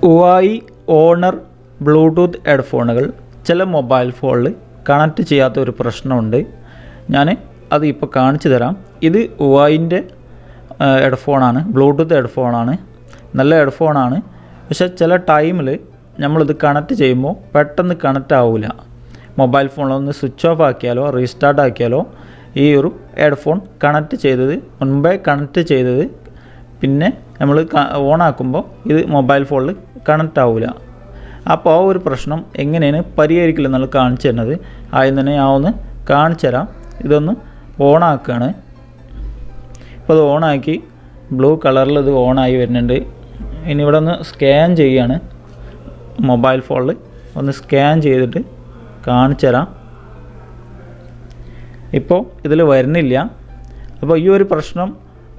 ഉവായി owner Bluetooth ഹെഡ്ഫോണുകൾ ചില mobile ഫോണിൽ connect ചെയ്യാത്ത ഒരു പ്രശ്നമുണ്ട്. ഞാൻ അത് ഇപ്പോൾ കാണിച്ചു തരാം. ഇത് ഉവായിൻ്റെ ഹെഡ്ഫോണാണ്, ബ്ലൂടൂത്ത് ഹെഡ്ഫോണാണ്. നല്ല ഹെഡ്ഫോണാണ്. പക്ഷേ ചില ടൈമിൽ നമ്മളിത് കണക്റ്റ് ചെയ്യുമ്പോൾ പെട്ടെന്ന് കണക്റ്റ് ആവില്ല. മൊബൈൽ ഫോണിലൊന്ന് സ്വിച്ച് ഓഫ് ആക്കിയാലോ റീസ്റ്റാർട്ട് ആക്കിയാലോ ഈ ഒരു ഹെഡ്ഫോൺ കണക്റ്റ് ചെയ്തത് മുൻപേ കണക്റ്റ് ചെയ്തത് പിന്നെ നമ്മൾ ഓൺ ആക്കുമ്പോൾ ഇത് മൊബൈൽ ഫോണിൽ കണക്റ്റ് ആവില്ല. അപ്പോൾ ആ ഒരു പ്രശ്നം എങ്ങനെയാണ് പരിഹരിക്കില്ലെന്നുള്ള കാണിച്ചു തരുന്നത്. ആദ്യം തന്നെ ഞാൻ ഒന്ന് കാണിച്ചു തരാം. ഇതൊന്ന് ഓണാക്കുകയാണ്. ഇപ്പോൾ അത് ഓണാക്കി ബ്ലൂ കളറിൽ ഇത് ഓണായി വരുന്നുണ്ട്. ഇനി ഇവിടെ ഒന്ന് സ്കാൻ ചെയ്യുകയാണ്. മൊബൈൽ ഫോണിൽ ഒന്ന് സ്കാൻ ചെയ്തിട്ട് കാണിച്ചു തരാം. ഇപ്പോൾ ഇതിൽ വരുന്നില്ല. അപ്പോൾ ഈ ഒരു പ്രശ്നം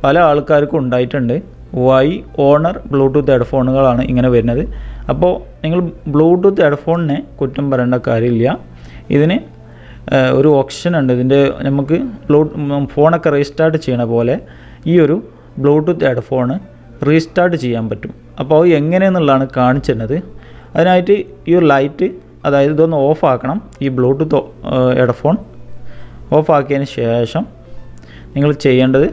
പല ആൾക്കാർക്കും ഉണ്ടായിട്ടുണ്ട്. ഉവായി ഓണർ ബ്ലൂടൂത്ത് ഹെഡ്ഫോണുകളാണ് ഇങ്ങനെ വരുന്നത്. അപ്പോൾ നിങ്ങൾ ബ്ലൂടൂത്ത് ഹെഡ്ഫോണിനെ കുറ്റം പറയേണ്ട കാര്യമില്ല. ഇതിന് ഒരു ഓപ്ഷൻ ഉണ്ട്. ഇതിൻ്റെ നമുക്ക് ഫോണൊക്കെ റീസ്റ്റാർട്ട് ചെയ്യണ പോലെ ഈ ഒരു ബ്ലൂടൂത്ത് ഹെഡ്ഫോണ് റീസ്റ്റാർട്ട് ചെയ്യാൻ പറ്റും. അപ്പോൾ അത് എങ്ങനെയെന്നുള്ളതാണ് കാണിച്ചിരുന്നത്. അതിനായിട്ട് ഈ ഒരു ലൈറ്റ്, അതായത് ഇതൊന്ന് ഓഫ് ആക്കണം. ഈ ബ്ലൂടൂത്ത് ഹെഡ്ഫോൺ ഓഫ് ആക്കിയതിന് ശേഷം നിങ്ങൾ ചെയ്യേണ്ടത്,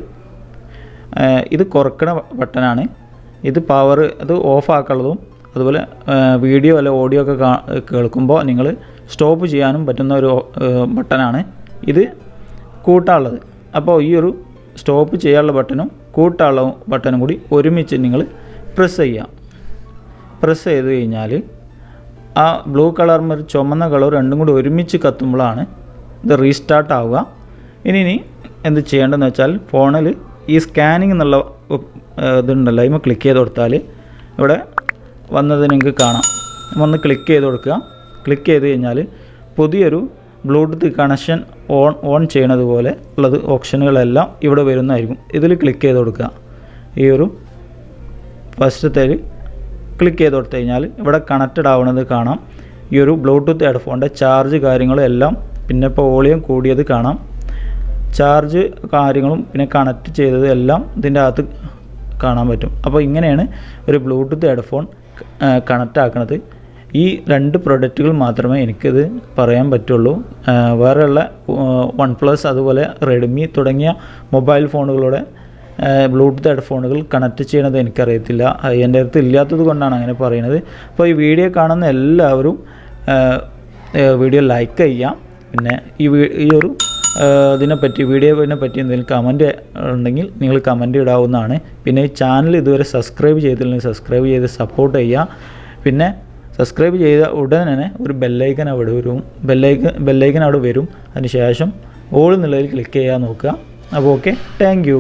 ഇത് കുറക്കണ ബട്ടനാണ്. ഇത് പവർ, അത് ഓഫ് ആക്കാനുള്ളതും അതുപോലെ വീഡിയോ അല്ല ഓഡിയോ ഒക്കെ കേൾക്കുമ്പോൾ നിങ്ങൾ സ്റ്റോപ്പ് ചെയ്യാനും പറ്റുന്ന ഒരു ബട്ടനാണ്. ഇത് കൂട്ടാനുള്ളത്. അപ്പോൾ ഈ ഒരു സ്റ്റോപ്പ് ചെയ്യാനുള്ള ബട്ടനും കൂട്ടാനുള്ള ബട്ടനും കൂടി ഒരുമിച്ച് നിങ്ങൾ പ്രസ് ചെയ്യാം. പ്രസ് ചെയ്ത് കഴിഞ്ഞാൽ ആ ബ്ലൂ കളർ ചുമന്ന കളർ രണ്ടും കൂടി ഒരുമിച്ച് കത്തുമ്പോഴാണ് ഇത് റീസ്റ്റാർട്ട് ആവുക. ഇനി എന്ത് ചെയ്യേണ്ടതെന്ന് വെച്ചാൽ ഫോണിൽ ഈ സ്കാനിങ് എന്നുള്ള ഇതുണ്ടല്ലോ, അതിന് ക്ലിക്ക് ചെയ്ത് കൊടുത്താൽ ഇവിടെ വന്നത് നിങ്ങൾക്ക് കാണാം. ഒന്ന് ക്ലിക്ക് ചെയ്ത് കൊടുക്കുക. ക്ലിക്ക് ചെയ്ത് കഴിഞ്ഞാൽ പുതിയൊരു ബ്ലൂടൂത്ത് കണക്ഷൻ ഓൺ ചെയ്യണത് പോലെ ഉള്ളത് ഓപ്ഷനുകളെല്ലാം ഇവിടെ വരുന്നതായിരിക്കും. ഇതിൽ ക്ലിക്ക് ചെയ്ത് കൊടുക്കുക. ഈ ഒരു ഫസ്റ്റത്തേൽ ക്ലിക്ക് ചെയ്ത് കൊടുത്തു കഴിഞ്ഞാൽ ഇവിടെ കണക്റ്റഡ് ആവുന്നത് കാണാം. ഈ ഒരു ബ്ലൂടൂത്ത് ഹെഡ്ഫോണിൻ്റെ ചാർജ് കാര്യങ്ങളും എല്ലാം, പിന്നെ ഇപ്പോൾ വോളിയം കൂടിയത് കാണാം. ചാർജ് കാര്യങ്ങളും പിന്നെ കണക്റ്റ് ചെയ്തത് എല്ലാം ഇതിൻ്റെ അകത്ത് കാണാൻ പറ്റും. അപ്പോൾ ഇങ്ങനെയാണ് ഒരു ബ്ലൂടൂത്ത് ഹെഡ്ഫോൺ കണക്റ്റ് ആക്കുന്നത്. ഈ രണ്ട് പ്രൊഡക്റ്റുകൾ മാത്രമേ എനിക്കിത് പറയാൻ പറ്റുള്ളൂ. വേറെയുള്ള OnePlus അതുപോലെ റെഡ്മി തുടങ്ങിയ മൊബൈൽ ഫോണുകളുടെ ബ്ലൂടൂത്ത് ഹെഡ്ഫോണുകൾ കണക്റ്റ് ചെയ്യണത് എനിക്കറിയത്തില്ല. എൻ്റെ അടുത്ത് ഇല്ലാത്തത് കൊണ്ടാണ് അങ്ങനെ പറയുന്നത്. അപ്പോൾ ഈ വീഡിയോ കാണുന്ന എല്ലാവരും വീഡിയോ ലൈക്ക് ചെയ്യാം. പിന്നെ ഈ ഒരു വീഡിയോനെ പറ്റി എന്തെങ്കിലും കമൻറ്റ് ഉണ്ടെങ്കിൽ നിങ്ങൾ കമൻറ്റ് ഇടാവുന്നതാണ്. പിന്നെ ഈ ചാനൽ ഇതുവരെ സബ്സ്ക്രൈബ് ചെയ്തില്ലെങ്കിൽ സബ്സ്ക്രൈബ് ചെയ്ത് സപ്പോർട്ട് ചെയ്യുക. പിന്നെ സബ്സ്ക്രൈബ് ചെയ്ത ഉടനെ തന്നെ ഒരു ബെല്ലൈക്കൻ അവിടെ വരും. ബെല്ലൈക്കൻ അവിടെ വരും. അതിന് ശേഷം ഓൾ എന്നുള്ളതിൽ ക്ലിക്ക് ചെയ്യാൻ നോക്കുക. അപ്പോൾ ഓക്കെ, താങ്ക് യു.